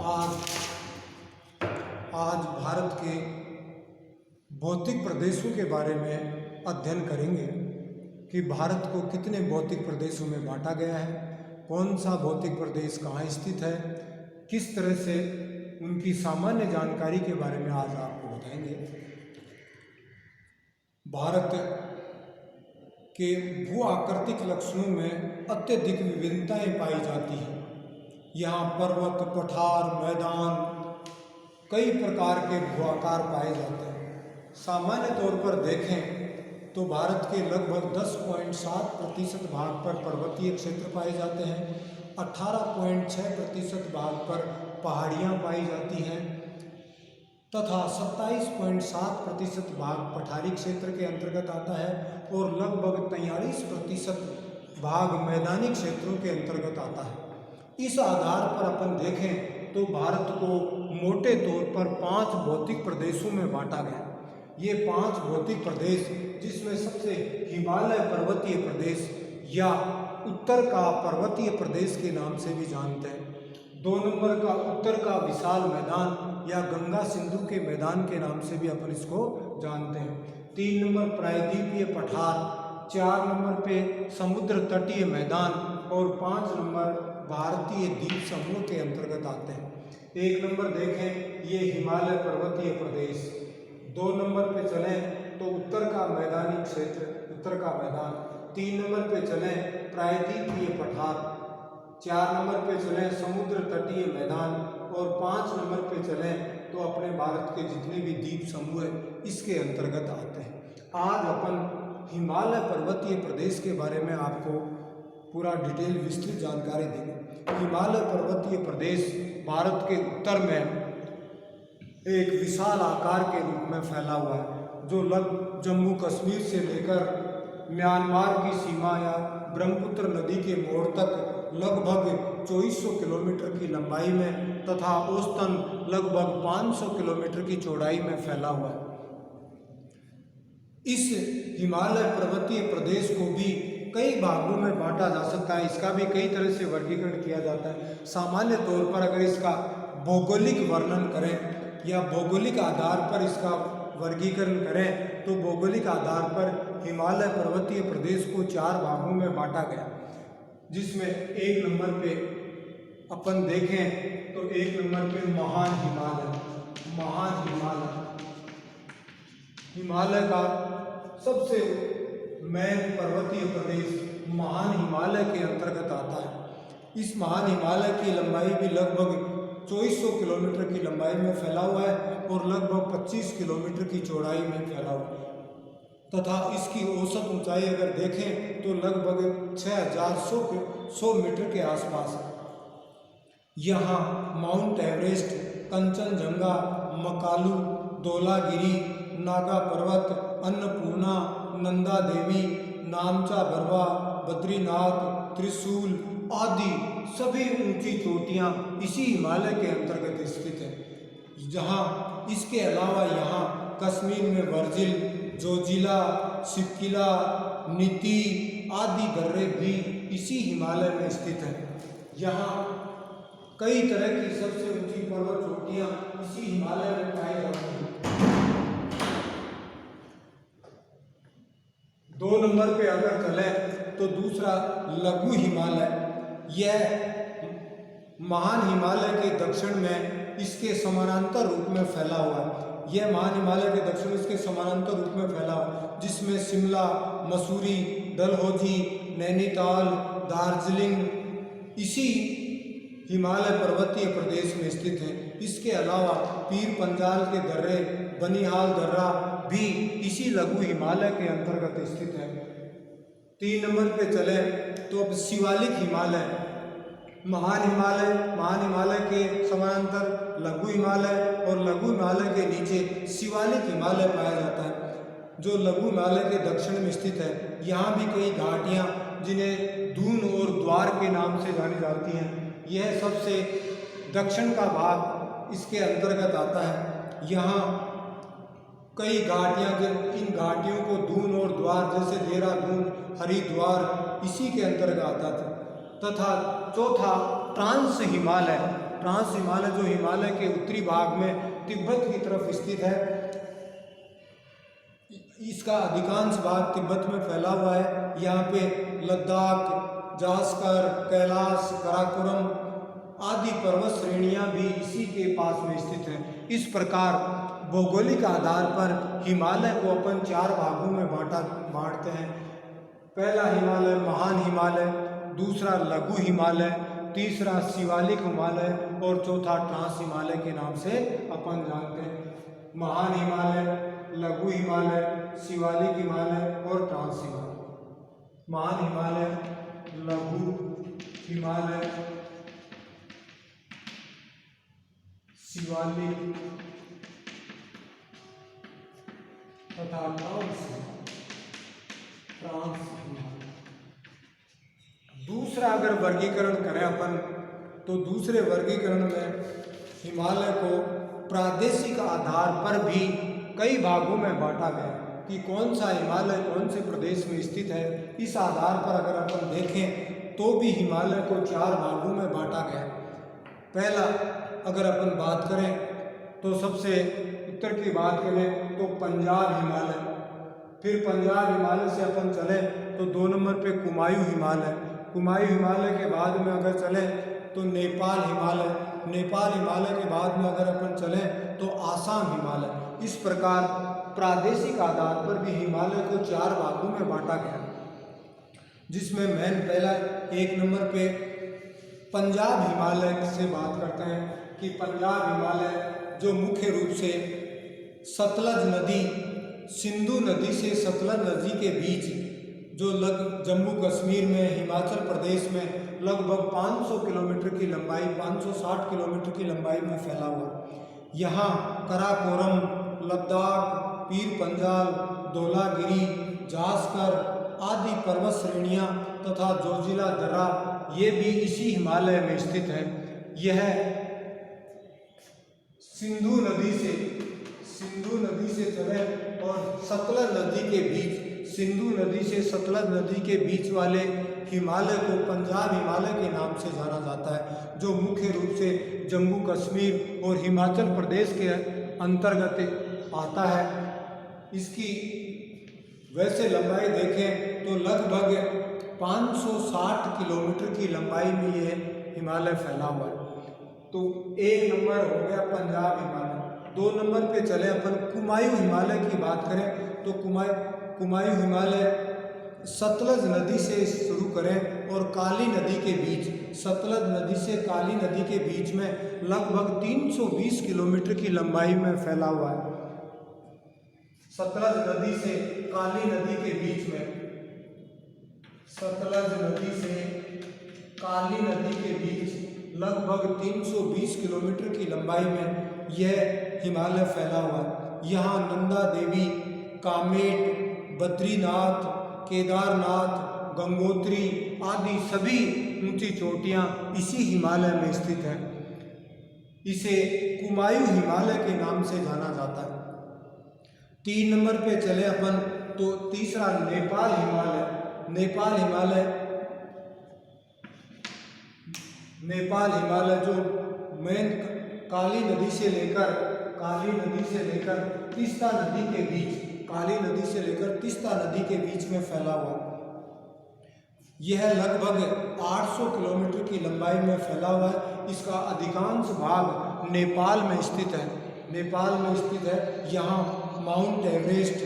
आज भारत के भौतिक प्रदेशों के बारे में अध्ययन करेंगे कि भारत को कितने भौतिक प्रदेशों में बांटा गया है, कौन सा भौतिक प्रदेश कहाँ स्थित है, किस तरह से उनकी सामान्य जानकारी के बारे में आज आपको बताएंगे। भारत के भू आकृतिक लक्षणों में अत्यधिक विभिन्नताएं पाई जाती हैं। यहाँ पर्वत, पठार, मैदान, कई प्रकार के भू आकार पाए जाते हैं। सामान्य तौर पर देखें तो भारत के लगभग 10.7% भाग पर पर्वतीय क्षेत्र पाए जाते हैं, 18.6% भाग पर पहाड़ियाँ पाई जाती हैं तथा 27.7% भाग पठारी क्षेत्र के अंतर्गत आता है और लगभग 43% भाग मैदानी क्षेत्रों के अंतर्गत आता है। इस आधार पर अपन देखें तो भारत को मोटे तौर पर 5 भौतिक प्रदेशों में बांटा गया। ये 5 भौतिक प्रदेश, जिसमें सबसे हिमालय पर्वतीय प्रदेश या उत्तर का पर्वतीय प्रदेश के नाम से भी जानते हैं। 2 नंबर का उत्तर का विशाल मैदान या गंगा सिंधु के मैदान के नाम से भी अपन इसको जानते हैं। 3 नंबर प्रायद्वीपीय पठार, 4 नंबर पे समुद्र तटीय मैदान और 5 नंबर भारतीय द्वीप समूह के अंतर्गत आते हैं। 1 नंबर देखें ये हिमालय पर्वतीय प्रदेश, 2 नंबर पे चलें तो उत्तर का मैदानी क्षेत्र, उत्तर का मैदान, 3 नंबर पे चलें प्रायद्वीपीय पठार, 4 नंबर पे चलें समुद्र तटीय मैदान और 5 नंबर पे चलें तो अपने भारत के जितने भी द्वीप समूह है इसके अंतर्गत आते हैं। आज अपन हिमालय पर्वतीय प्रदेश के बारे में आपको पूरा डिटेल विस्तृत जानकारी देंगे। हिमालय पर्वतीय प्रदेश भारत के उत्तर में एक विशाल आकार के रूप में फैला हुआ है, जो जम्मू कश्मीर से लेकर म्यांमार की सीमा या ब्रह्मपुत्र नदी के मोड़ तक लगभग 2400 किलोमीटर की लंबाई में तथा औसतन लगभग 500 किलोमीटर की चौड़ाई में फैला हुआ है। इस हिमालय पर्वतीय प्रदेश को भी कई भागों में बांटा जा सकता है, इसका भी कई तरह से वर्गीकरण किया जाता है। सामान्य तौर पर अगर इसका भौगोलिक वर्णन करें या भौगोलिक आधार पर इसका वर्गीकरण करें तो भौगोलिक आधार पर हिमालय पर्वतीय प्रदेश को 4 भागों में बांटा गया, जिसमें 1 नंबर पे अपन देखें तो 1 नंबर पे महान हिमालय, हिमालय का सबसे मैन पर्वतीय प्रदेश महान हिमालय के अंतर्गत आता है। इस महान हिमालय की लंबाई भी लगभग 2400 किलोमीटर की लंबाई में फैला हुआ है और लगभग 25 किलोमीटर की चौड़ाई में फैला हुआ है तथा इसकी औसत ऊंचाई अगर देखें तो लगभग 6100 मीटर के आसपास है। यहाँ माउंट एवरेस्ट, कंचनजंगा, मकालू, धौलागिरी, नागा पर्वत, अन्नपूर्णा, नंदा देवी, नामचा बरवा, बद्रीनाथ, त्रिशूल आदि सभी ऊंची चोटियाँ इसी हिमालय के अंतर्गत स्थित है। जहाँ इसके अलावा यहाँ कश्मीर में वर्जिल, जोजिला, सिपकिला, नीति आदि दर्रे भी इसी हिमालय में स्थित है। यहाँ कई तरह की सबसे ऊंची पर्वत चोटियाँ इसी हिमालय में पाई जाती हैं। 2 नंबर पे अगर चलें तो दूसरा लघु हिमालय, यह महान हिमालय के दक्षिण में इसके समानांतर रूप में फैला हुआ है। यह महान हिमालय के दक्षिण इसके समानांतर रूप में फैला हुआ, जिसमें शिमला, मसूरी, डलहौजी, नैनीताल, दार्जिलिंग इसी हिमालय पर्वतीय प्रदेश में स्थित है। इसके अलावा पीर पंजाल के दर्रे, बनिहाल दर्रा भी इसी लघु हिमालय के अंतर्गत स्थित है। 3 नंबर पे चले तो अब शिवालिक हिमालय, महान हिमालय के समानांतर लघु हिमालय और लघु हिमालय के नीचे शिवालिक हिमालय पाया जाता है, जो लघु हिमालय के दक्षिण में स्थित है। यहाँ भी कई घाटियाँ जिन्हें दून और द्वार के नाम से जानी जाती हैं, यह सबसे दक्षिण का भाग इसके अंतर्गत आता है। यहाँ कई घाटियाँ, इन घाटियों को दून और द्वार जैसे देहरादून, हरिद्वार इसी के अंतर्गत आता था। तथा चौथा ट्रांस हिमालय, ट्रांस हिमालय जो हिमालय के उत्तरी भाग में तिब्बत की तरफ स्थित है, इसका अधिकांश भाग तिब्बत में फैला हुआ है। यहाँ पे लद्दाख, जास्कर, कैलाश, काराकोरम आदि पर्वत श्रेणियां भी इसी के पास में स्थित हैं। इस प्रकार भौगोलिक आधार पर हिमालय को अपन 4 भागों में बांटते हैं। पहला हिमालय महान हिमालय, दूसरा लघु हिमालय, तीसरा शिवालिक हिमालय और चौथा ट्रांस हिमालय के नाम से अपन जानते हैं। महान हिमालय, लघु हिमालय, शिवालिक हिमालय और ट्रांस हिमालय। महान हिमालय, लघु हिमालय, शिवालिक तथा ट्रांस हिमालय। दूसरा अगर वर्गीकरण करें अपन तो दूसरे वर्गीकरण में हिमालय को प्रादेशिक आधार पर भी कई भागों में बांटा गया कि कौन सा हिमालय कौन से प्रदेश में स्थित है। इस आधार पर अगर अपन देखें तो भी हिमालय को 4 भागों में बांटा गया। पहला अगर अपन बात करें तो सबसे उत्तर की बात करें तो पंजाब हिमालय, फिर पंजाब हिमालय से अपन चले तो 2 नंबर पे कुमायूं हिमालय, कुमायूं हिमालय के बाद में अगर चले तो नेपाल हिमालय, नेपाल हिमालय के बाद में अगर अपन चले तो आसाम हिमालय। इस प्रकार प्रादेशिक आधार पर भी हिमालय को 4 भागों में बांटा गया, जिसमें मेन पहला 1 नंबर पे पंजाब हिमालय से बात करते हैं कि पंजाब हिमालय जो मुख्य रूप से सतलज नदी, सिंधु नदी से सतलज नदी के बीच जो जम्मू कश्मीर में, हिमाचल प्रदेश में लगभग 500 किलोमीटर की लंबाई, 560 किलोमीटर की लंबाई में फैला हुआ। यहाँ काराकोरम, लद्दाख, पीर पंजाल, धौलागिरी, जास्कर आदि पर्वत श्रेणियाँ तथा जोजिला दर्रा ये भी इसी हिमालय में स्थित है। यह सिंधु नदी से चले और सतलज नदी के बीच, सिंधु नदी से सतलज नदी के बीच वाले हिमालय को पंजाब हिमालय के नाम से जाना जाता है, जो मुख्य रूप से जम्मू कश्मीर और हिमाचल प्रदेश के अंतर्गत आता है। इसकी वैसे लंबाई देखें तो लगभग 560 किलोमीटर की लंबाई में यह हिमालय फैला हुआ है। तो 1 नंबर हो गया पंजाब हिमालय। 2 नंबर पे चले अपन कुमायूं हिमालय की बात करें तो कुमायूं हिमालय सतलज नदी से शुरू करें और काली नदी के बीच, सतलज नदी से काली नदी के बीच में लगभग 320 किलोमीटर की लंबाई में फैला हुआ है। सतलज नदी से काली नदी के बीच में, सतलज नदी से काली नदी के बीच लगभग 320 किलोमीटर की लंबाई में यह हिमालय फैला हुआ है। यहाँ नंदा देवी, कामेट, बद्रीनाथ, केदारनाथ, गंगोत्री आदि सभी ऊंची चोटियाँ इसी हिमालय में स्थित हैं। इसे कुमायूं हिमालय के नाम से जाना जाता है। 3 नंबर पे चले अपन तो तीसरा नेपाल हिमालय। नेपाल हिमालय जो मेन काली नदी से लेकर तीस्ता नदी के बीच, काली नदी से लेकर तीस्ता नदी के बीच में फैला हुआ। यह लगभग 800 किलोमीटर की लंबाई में फैला हुआ है। इसका अधिकांश भाग नेपाल में स्थित है। यहाँ माउंट एवरेस्ट,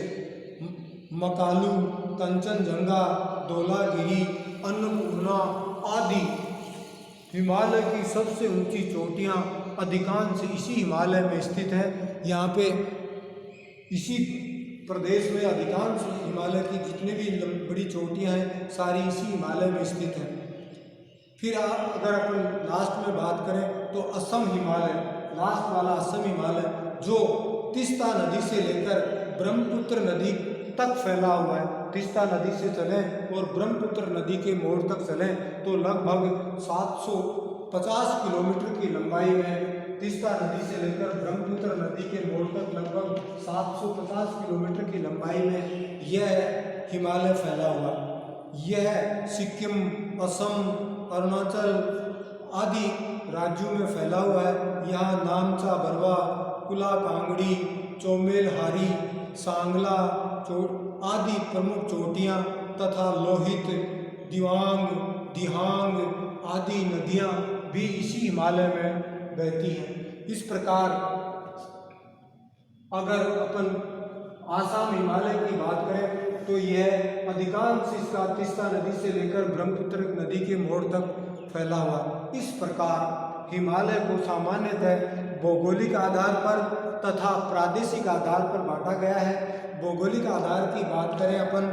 मकालू, कंचनजंगा, धौलागिरी, अन्नपूर्णा आदि हिमालय की सबसे ऊंची चोटियाँ अधिकांश इसी हिमालय में स्थित है। यहाँ पे इसी प्रदेश में अधिकांश हिमालय की जितनी भी बड़ी चोटियाँ हैं सारी इसी हिमालय में स्थित हैं। फिर अगर अपन लास्ट में बात करें तो असम हिमालय, लास्ट वाला असम हिमालय जो तीस्ता नदी से लेकर ब्रह्मपुत्र नदी तक फैला हुआ है। तीस्ता नदी से चलें और ब्रह्मपुत्र नदी के मोड़ तक चलें तो लगभग 750 किलोमीटर की लंबाई में, तीस्ता नदी से लेकर ब्रह्मपुत्र नदी के मोड़ तक लगभग 750 किलोमीटर की लंबाई में यह हिमालय फैला हुआ। यह सिक्किम, असम, अरुणाचल आदि राज्यों में फैला हुआ है। यहाँ नामचा, बरवा, कुला कांगड़ी, चौमेलहारी, सांगला आदि प्रमुख चोटियाँ तथा लोहित, दिवांग, दिहांग आदि नदियाँ भी इसी हिमालय में बहती हैं। इस प्रकार अगर अपन आसाम हिमालय की बात करें तो यह अधिकांश इसका तीस्ता नदी से लेकर ब्रह्मपुत्र नदी के मोड़ तक फैला हुआ। इस प्रकार हिमालय को सामान्यतः भौगोलिक आधार पर तथा प्रादेशिक आधार पर बांटा गया है। भौगोलिक आधार की बात करें अपन,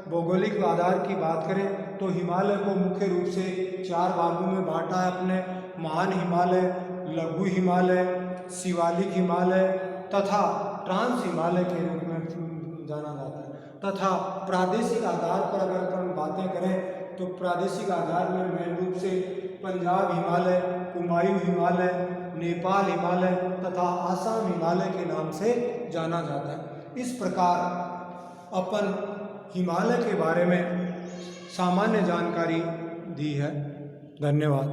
भौगोलिक आधार की बात करें तो हिमालय को मुख्य रूप से 4 भागों में बांटा है अपने। महान हिमालय, लघु हिमालय, शिवालिक हिमालय तथा ट्रांस हिमालय के रूप में जाना जाता है। तथा प्रादेशिक आधार पर अगर अपन बातें करें तो प्रादेशिक आधार में मेन रूप से पंजाब हिमालय, कुमायूं हिमालय, नेपाल हिमालय तथा आसाम हिमालय के नाम से जाना जाता है। इस प्रकार अपन हिमालय के बारे में सामान्य जानकारी दी है। धन्यवाद।